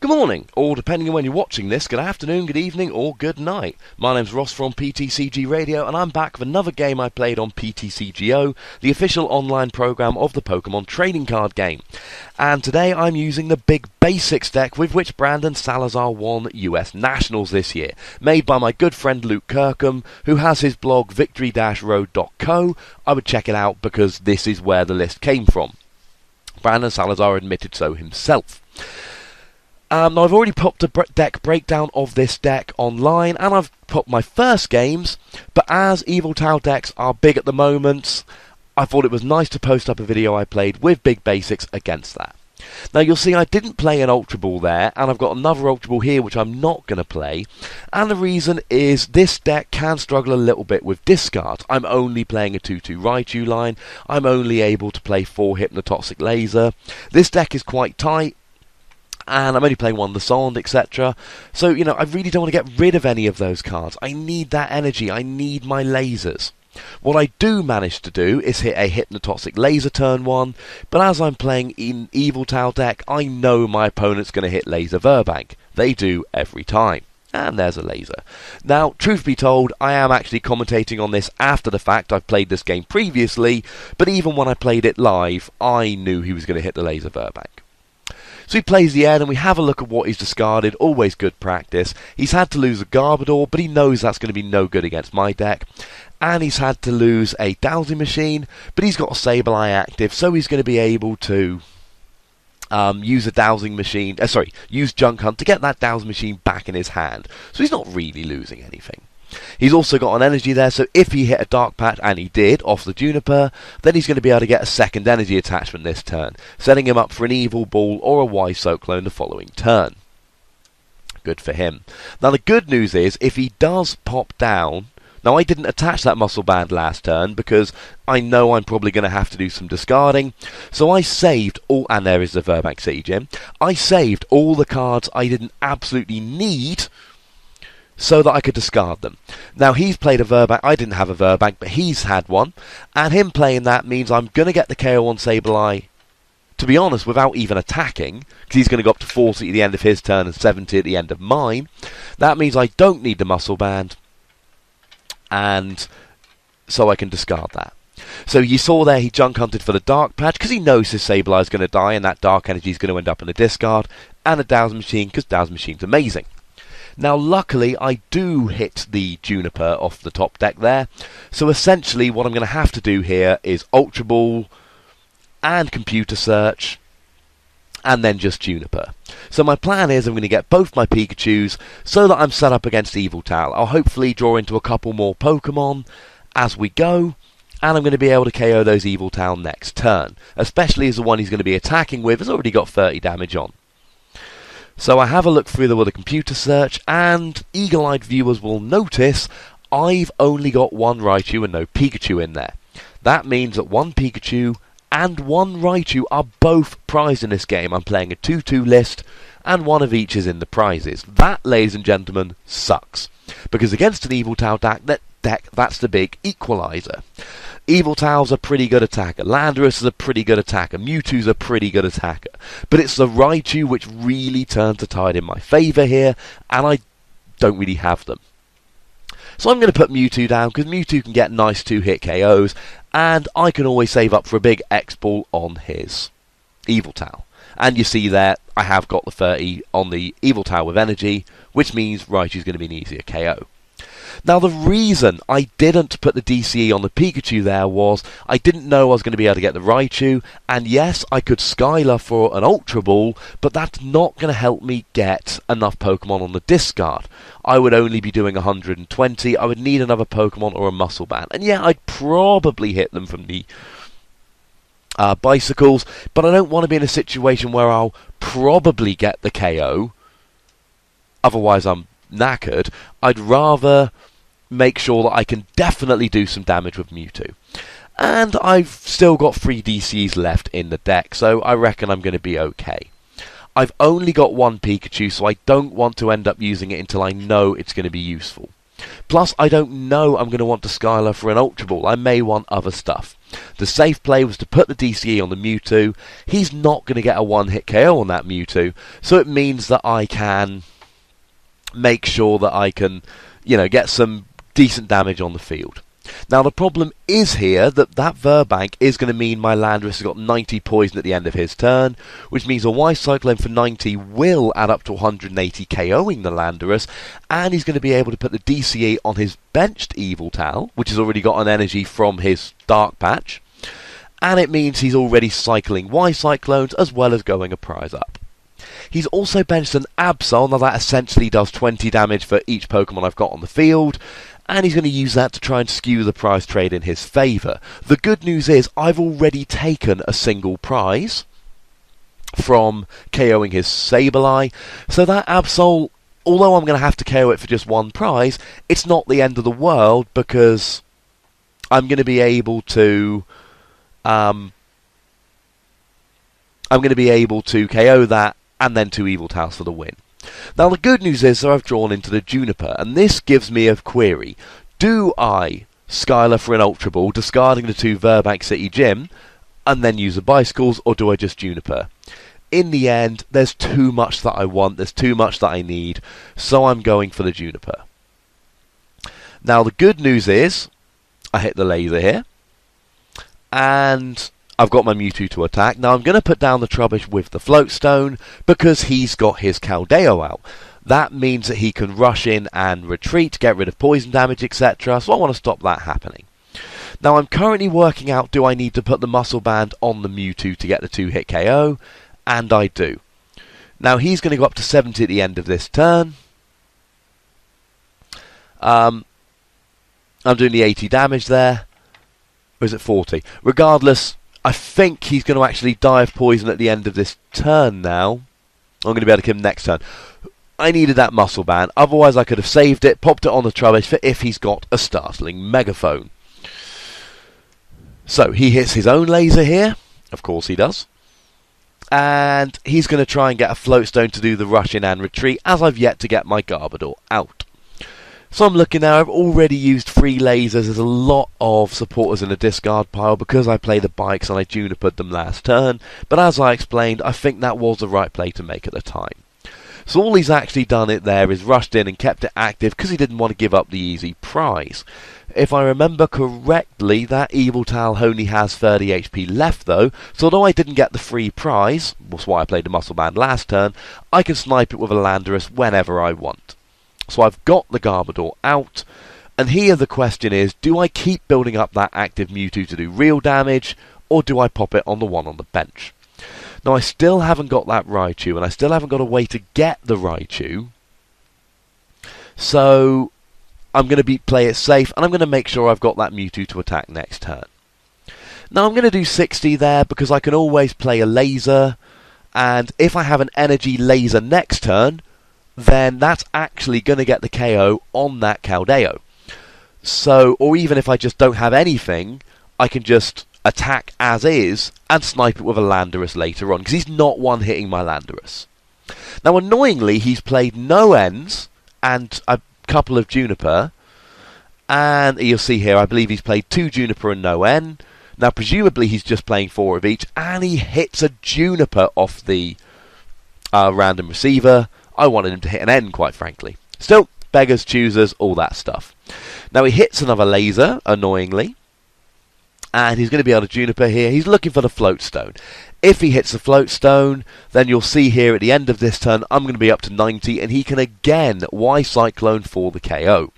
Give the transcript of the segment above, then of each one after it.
Good morning, or depending on when you're watching this, good afternoon, good evening, or good night. My name's Ross from PTCGRadio, and I'm back with another game I played on PTCGO, the official online program of the Pokemon trading card game. And today I'm using the Big Basics deck with which Brandon Salazar won US Nationals this year, made by my good friend Luke Kirkham, who has his blog victory-road.co. I would check it out because this is where the list came from. Brandon Salazar admitted so himself. Now I've already put a deck breakdown of this deck online, and I've put my first games, but as Yveltal decks are big at the moment, I thought it was nice to post up a video I played with Big Basics against that. Now you'll see I didn't play an Ultra Ball there, and I've got another Ultra Ball here which I'm not going to play, and the reason is this deck can struggle a little bit with discards. I'm only playing a 2-2 Raichu line, I'm only able to play 4 Hypnotoxic Laser. This deck is quite tight, and I'm only playing one Lasond, etc. So, you know, I really don't want to get rid of any of those cards. I need that energy, I need my lasers. What I do manage to do is hit a Hypnotoxic Laser turn 1, but as I'm playing in Yveltal deck, I know my opponent's going to hit Laser Virbank. They do every time. And there's a laser. Now, truth be told, I am actually commentating on this after the fact. I've played this game previously, but even when I played it live, I knew he was going to hit the Laser Virbank. So he plays the end, and we have a look at what he's discarded. Always good practice. He's had to lose a Garbodor, but he knows that's going to be no good against my deck. And he's had to lose a Dowsing Machine, but he's got a Sableye active, so he's going to be able to use a Dowsing Machine. Use Junk Hunt to get that Dowsing Machine back in his hand. So he's not really losing anything. He's also got an energy there, so if he hit a Dark Patch, and he did, off the Juniper, then he's going to be able to get a second energy attachment this turn, setting him up for an Evil Ball or a Wise Cyclone the following turn. Good for him. Now the good news is, if he does pop down, now I didn't attach that Muscle Band last turn because I know I'm probably going to have to do some discarding, so I saved all, and there is the Virbank City Gym, I saved all the cards I didn't absolutely need so that I could discard them. Now he's played a Virbank, I didn't have a Virbank, but he's had one, and him playing that means I'm going to get the KO on Sableye, to be honest, without even attacking, because he's going to go up to 40 at the end of his turn and 70 at the end of mine. That means I don't need the Muscle Band, and so I can discard that. So you saw there he Junk Hunted for the Dark Patch, because he knows his Sableye is going to die, and that Dark Energy is going to end up in the discard, and a Dowsing Machine, because Dowsing Machine's amazing. Now luckily I do hit the Juniper off the top deck there, so essentially what I'm going to have to do here is Ultra Ball and Computer Search and then just Juniper. So my plan is I'm going to get both my Pikachus so that I'm set up against Yveltal. I'll hopefully draw into a couple more Pokemon as we go, and I'm going to be able to KO those Yveltal next turn, especially as the one he's going to be attacking with has already got 30 damage on. So I have a look through with a Computer Search, and eagle-eyed viewers will notice I've only got one Raichu and no Pikachu in there. That means that one Pikachu and one Raichu are both prized in this game. I'm playing a 2-2 list, and one of each is in the prizes. That, ladies and gentlemen, sucks. Because against an Yveltal deck, that's the big equalizer. Yveltal's a pretty good attacker, Landorus is a pretty good attacker, Mewtwo's a pretty good attacker. But it's the Raichu which really turns the tide in my favour here, and I don't really have them. So I'm going to put Mewtwo down, because Mewtwo can get nice 2-hit KOs, and I can always save up for a big X-Ball on his Yveltal. And you see there, I have got the 30 on the Yveltal with energy, which means Raichu's going to be an easier KO. Now the reason I didn't put the DCE on the Pikachu there was I didn't know I was going to be able to get the Raichu, and yes, I could Skylar for an Ultra Ball, but that's not going to help me get enough Pokemon on the discard. I would only be doing 120, I would need another Pokemon or a Muscle Band, and yeah, I'd probably hit them from the bicycles, but I don't want to be in a situation where I'll probably get the KO, otherwise I'm knackered. I'd rather make sure that I can definitely do some damage with Mewtwo. And I've still got 3 DCs left in the deck, so I reckon I'm going to be okay. I've only got one Pikachu, so I don't want to end up using it until I know it's going to be useful. Plus, I don't know I'm going to want to Skylar for an Ultra Ball. I may want other stuff. The safe play was to put the DCE on the Mewtwo. He's not going to get a one-hit KO on that Mewtwo, so it means that I can make sure that I can, get some decent damage on the field. Now, the problem is here that Verbank is going to mean my Landorus has got 90 poison at the end of his turn, which means a Y-Cyclone for 90 will add up to 180 KOing the Landorus, and he's going to be able to put the DCE on his benched Yveltal, which has already got an energy from his Dark Patch, and it means he's already cycling Y-Cyclones as well as going a prize up. He's also benched an Absol. Now that essentially does 20 damage for each Pokemon I've got on the field, and he's going to use that to try and skew the prize trade in his favour. The good news is I've already taken a single prize from KOing his Sableye, so that Absol, although I'm going to have to KO it for just one prize, it's not the end of the world because I'm going to be able to KO that and then 2 Yveltals for the win. Now the good news is that I've drawn into the Juniper, and this gives me a query. Do I Skylar for an Ultra Ball, discarding the 2 Verbank City Gym, and then use the Bicycles, or do I just Juniper? In the end, there's too much that I want, there's too much that I need, so I'm going for the Juniper. Now the good news is, I hit the laser here, and I've got my Mewtwo to attack. Now I'm going to put down the Trubbish with the Float Stone because he's got his Caldeo out. That means that he can rush in and retreat, get rid of poison damage, etc. So I want to stop that happening. Now I'm currently working out, do I need to put the Muscle Band on the Mewtwo to get the 2-hit KO? And I do. Now he's going to go up to 70 at the end of this turn. I'm doing the 80 damage there. Or is it 40? Regardless, I think he's going to actually die of poison at the end of this turn now. I'm going to be able to kill him next turn. I needed that Muscle Band, otherwise I could have saved it, popped it on the Trubbish for if he's got a startling Megaphone. So, he hits his own laser here. Of course he does. And he's going to try and get a Float Stone to do the rush in and retreat, as I've yet to get my Garbodor out. So I'm looking now, I've already used 3 lasers, there's a lot of supporters in the discard pile because I play the bikes and I Junipered them last turn, but as I explained, I think that was the right play to make at the time. So all he's actually done it there is rushed in and kept it active because he didn't want to give up the easy prize. If I remember correctly, that Yveltal only has 30 HP left though, so although I didn't get the free prize, that's why I played the Muscle Band last turn, I can snipe it with a Landorus whenever I want. So I've got the Garbodor out, and here the question is, do I keep building up that active Mewtwo to do real damage, or do I pop it on the one on the bench? Now I still haven't got that Raichu, and I still haven't got a way to get the Raichu, so I'm going to play it safe, and I'm going to make sure I've got that Mewtwo to attack next turn. Now I'm going to do 60 there, because I can always play a laser, and if I have an energy laser next turn, then that's actually going to get the KO on that Caldeo. So, or even if I just don't have anything, I can just attack as is and snipe it with a Landorus later on, because he's not one-hitting my Landorus. Now, annoyingly, he's played no Ends and a couple of Juniper, and you'll see here, I believe he's played 2 Juniper and no N. Now, presumably, he's just playing 4 of each, and he hits a Juniper off the random receiver. I wanted him to hit an N, quite frankly. Still, beggars, choosers, all that stuff. Now he hits another laser, annoyingly, and he's going to be able to Juniper here. He's looking for the Float Stone. If he hits the Float Stone, then you'll see here at the end of this turn, I'm going to be up to 90, and he can again Y-Cyclone for the KO.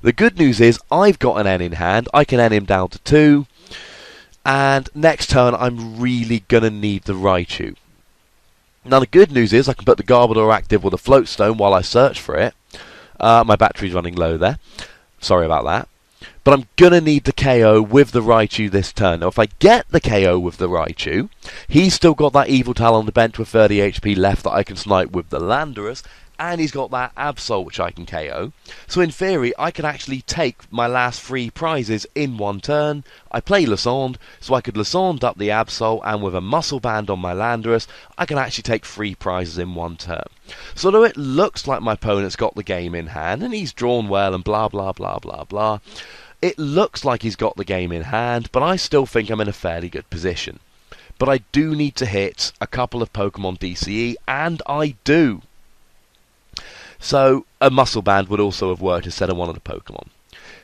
The good news is, I've got an N in hand. I can N him down to 2, and next turn, I'm really going to need the Raichu. Now the good news is I can put the Garbodor active with a Float Stone while I search for it. My battery's running low there. Sorry about that. But I'm going to need the KO with the Raichu this turn. Now if I get the KO with the Raichu, he's still got that Yveltal on the bench with 30 HP left that I can snipe with the Landorus. and he's got that Absol which I can KO. So in theory, I could actually take my last 3 prizes in one turn. I play Lysand, so I could Lysand up the Absol, and with a Muscle Band on my Landorus, I can actually take 3 prizes in one turn. So although it looks like my opponent's got the game in hand, and he's drawn well, and blah blah blah blah blah, it looks like he's got the game in hand, but I still think I'm in a fairly good position. But I do need to hit a couple of Pokemon DCE, and I do. So a Muscle Band would also have worked instead of one of the Pokemon.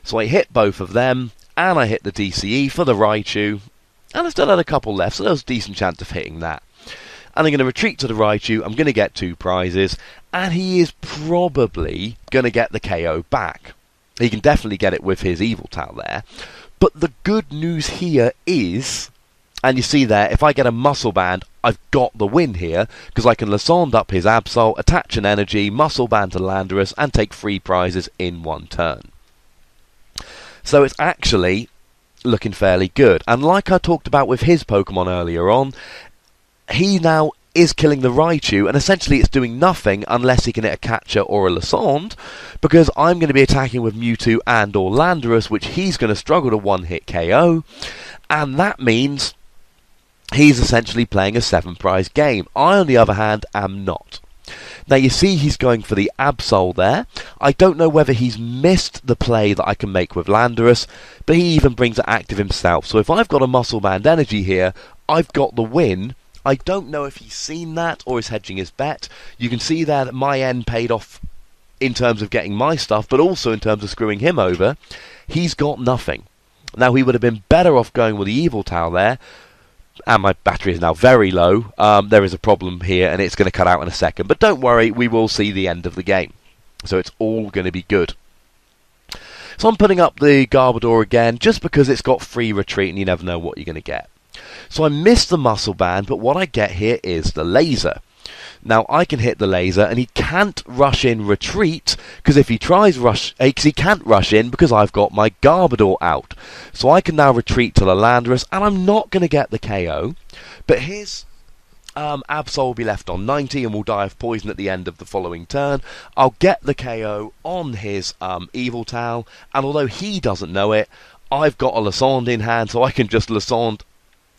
So I hit both of them, and I hit the DCE for the Raichu, and I still had a couple left, so there was a decent chance of hitting that. And I'm going to retreat to the Raichu, I'm going to get 2 prizes, and he is probably going to get the KO back. He can definitely get it with his Yveltal there. But the good news here is, and you see there, if I get a Muscle Band, I've got the win here, because I can Lysand up his Absol, attach an energy, Muscle Band to Landorus, and take 3 prizes in one turn. So it's actually looking fairly good. And like I talked about with his Pokemon earlier on, he now is killing the Raichu, and essentially it's doing nothing unless he can hit a Catcher or a Lysand, because I'm going to be attacking with Mewtwo and or Landorus, which he's going to struggle to one-hit KO, and that means he's essentially playing a 7-prize game. I, on the other hand, am not. Now you see he's going for the Absol there. I don't know whether he's missed the play that I can make with Landorus, but he even brings it active himself. So if I've got a Muscle Band energy here, I've got the win. I don't know if he's seen that or is hedging his bet. You can see there that my end paid off in terms of getting my stuff, but also in terms of screwing him over. He's got nothing. Now he would have been better off going with the Yveltal there, and my battery is now very low. There is a problem here, and it's going to cut out in a second. But don't worry, we will see the end of the game. So it's all going to be good. So I'm putting up the Garbodor again, just because it's got free retreat, and you never know what you're going to get. So I missed the Muscle Band, but what I get here is the Laser. Now I can hit the Laser, and he can't rush in retreat, because if he tries because he can't rush in because I've got my Garbodor out. So I can now retreat to the Landorus, and I'm not going to get the KO, but his Absol will be left on 90 and will die of poison at the end of the following turn. I'll get the KO on his Yveltal, and although he doesn't know it, I've got a Lysand in hand, so I can just Lysand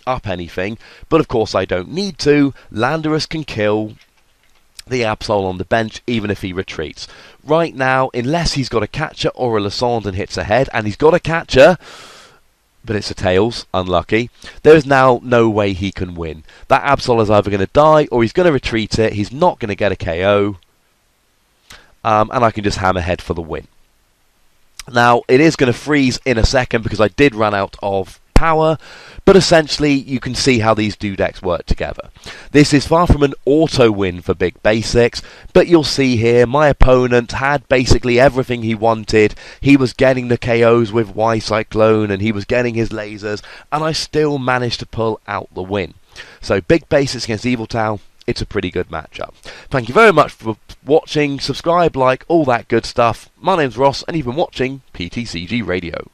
up anything, but of course I don't need to. Landorus can kill the Absol on the bench even if he retreats. Right now, unless he's got a Catcher or a Lysand and hits ahead, and he's got a Catcher, but it's a Tails, unlucky, there is now no way he can win. That Absol is either going to die or he's going to retreat it, he's not going to get a KO, and I can just hammer head for the win. Now, it is going to freeze in a second because I did run out of power, but essentially you can see how these two decks work together. This is far from an auto win for Big Basics, but you'll see here my opponent had basically everything he wanted. He was getting the KOs with Y Cyclone and he was getting his lasers, and I still managed to pull out the win. So Big Basics against Yveltal, it's a pretty good matchup. Thank you very much for watching. Subscribe, like, all that good stuff. My name's Ross, and you've been watching PTCG Radio.